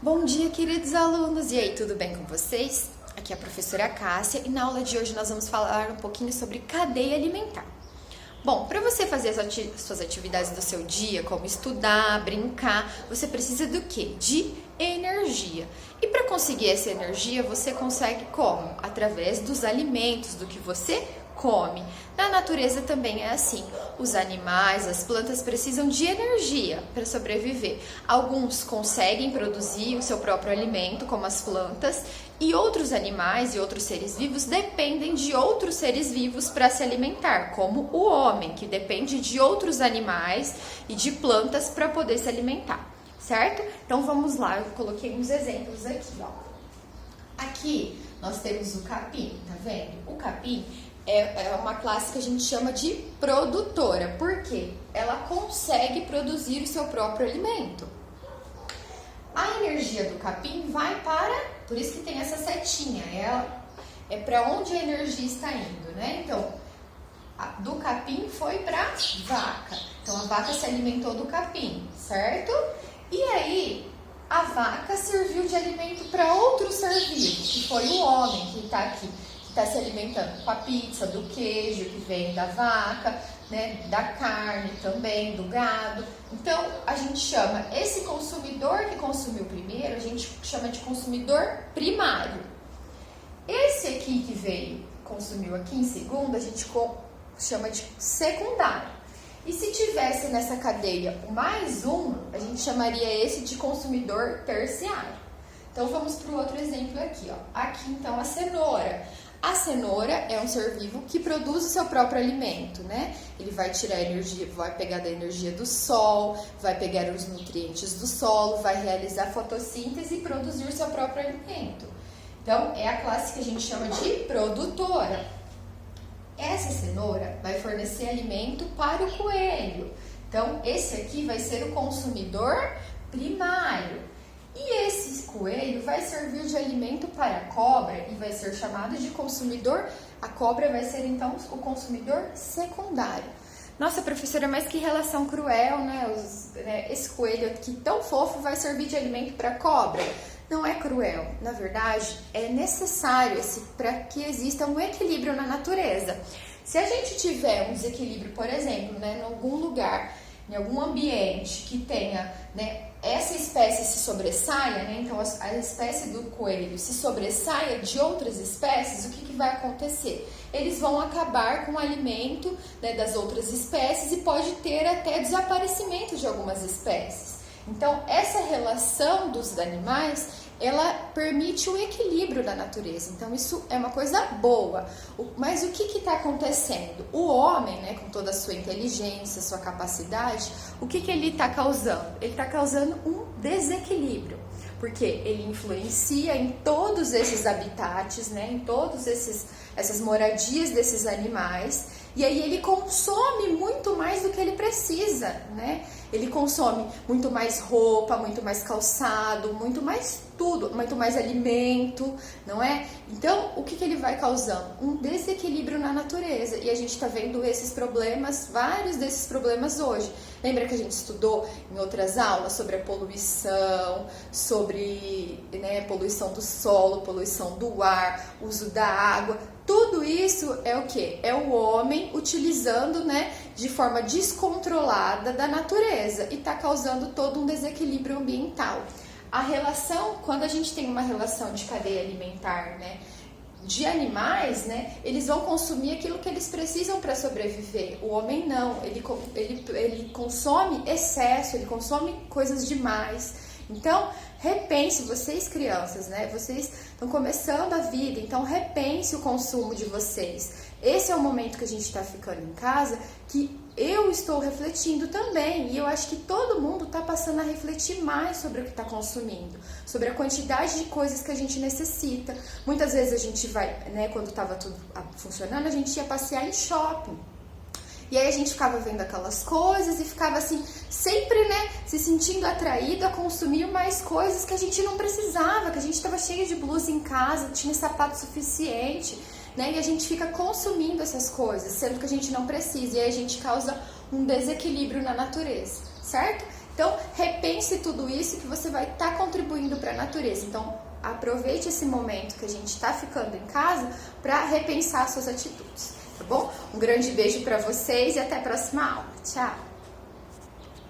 Bom dia, queridos alunos! E aí, tudo bem com vocês? Aqui é a professora Cássia e na aula de hoje nós vamos falar um pouquinho sobre cadeia alimentar. Bom, para você fazer as suas atividades do seu dia, como estudar, brincar, você precisa do quê? De energia. E para conseguir essa energia, você consegue como? Através dos alimentos, do que você come. Na natureza também é assim. Os animais, as plantas precisam de energia para sobreviver. Alguns conseguem produzir o seu próprio alimento, como as plantas, e outros animais e outros seres vivos dependem de outros seres vivos para se alimentar, como o homem, que depende de outros animais e de plantas para poder se alimentar, certo? Então vamos lá, eu coloquei uns exemplos aqui, ó. Aqui nós temos o capim, tá vendo? O capim é uma classe que a gente chama de produtora, porque ela consegue produzir o seu próprio alimento. A energia do capim vai por isso que tem essa setinha, é para onde a energia está indo, né? Então, do capim foi para vaca, então a vaca se alimentou do capim, certo? E aí, a vaca serviu de alimento para outro ser vivo, que foi o homem que está aqui, que está se alimentando com a pizza, do queijo que vem da vaca, né, da carne também, do gado. Então, a gente chama esse consumidor que consumiu primeiro, a gente chama de consumidor primário. Esse aqui que veio, consumiu aqui em segundo, a gente chama de secundário. E se tivesse nessa cadeia mais um, a gente chamaria esse de consumidor terciário. Então, vamos para o outro exemplo aqui, ó. Aqui, então, a cenoura. A cenoura é um ser vivo que produz o seu próprio alimento, né? Ele vai tirar energia, vai pegar da energia do sol, vai pegar os nutrientes do solo, vai realizar fotossíntese e produzir o seu próprio alimento. Então, é a classe que a gente chama de produtora. Essa cenoura vai fornecer alimento para o coelho. Então, esse aqui vai ser o consumidor primário. E esse coelho vai servir de alimento para a cobra e vai ser chamado de consumidor. A cobra vai ser, então, o consumidor secundário. Nossa, professora, mas que relação cruel, né? Esse coelho aqui tão fofo vai servir de alimento para a cobra. Não é cruel. Na verdade, é necessário para que exista um equilíbrio na natureza. Se a gente tiver um desequilíbrio, por exemplo, né, em algum lugar, em algum ambiente que tenha, né, essa espécie se sobressaia, né, então a espécie do coelho se sobressaia de outras espécies, o que vai acontecer? Eles vão acabar com o alimento, né, das outras espécies e pode ter até desaparecimento de algumas espécies. Então, essa relação dos animais, ela permite o equilíbrio da natureza. Então, isso é uma coisa boa. Mas o que está acontecendo? O homem, né, com toda a sua inteligência, sua capacidade, o que ele está causando? Ele está causando um desequilíbrio, porque ele influencia em todos esses habitats, né, em todas essas moradias desses animais, e aí ele consome muito mais do que ele precisa, né? Ele consome muito mais roupa, muito mais calçado, muito mais tudo, muito mais alimento, não é? Então, o que ele vai causando? Um desequilíbrio na natureza. E a gente está vendo esses problemas, vários desses problemas hoje. Lembra que a gente estudou em outras aulas sobre a poluição, sobre, né, poluição do solo, poluição do ar, uso da água. Tudo isso é o quê? É o homem utilizando, né, de forma descontrolada da natureza e está causando todo um desequilíbrio ambiental. A relação, quando a gente tem uma relação de cadeia alimentar, né, de animais, né, eles vão consumir aquilo que eles precisam para sobreviver. O homem não, ele consome excesso, ele consome coisas demais. Então, repense, vocês crianças, né? Vocês estão começando a vida, então repense o consumo de vocês. Esse é o momento que a gente está ficando em casa, que eu estou refletindo também, e eu acho que todo mundo está passando a refletir mais sobre o que está consumindo, sobre a quantidade de coisas que a gente necessita. Muitas vezes a gente vai, né, quando estava tudo funcionando, a gente ia passear em shopping. E aí a gente ficava vendo aquelas coisas e ficava assim, sempre, né, se sentindo atraído a consumir mais coisas que a gente não precisava, que a gente estava cheio de blusa em casa, tinha sapato suficiente, né, e a gente fica consumindo essas coisas, sendo que a gente não precisa, e aí a gente causa um desequilíbrio na natureza, certo? Então, repense tudo isso que você vai estar contribuindo para a natureza. Então, aproveite esse momento que a gente está ficando em casa para repensar suas atitudes, tá bom? Um grande beijo para vocês e até a próxima aula. Tchau!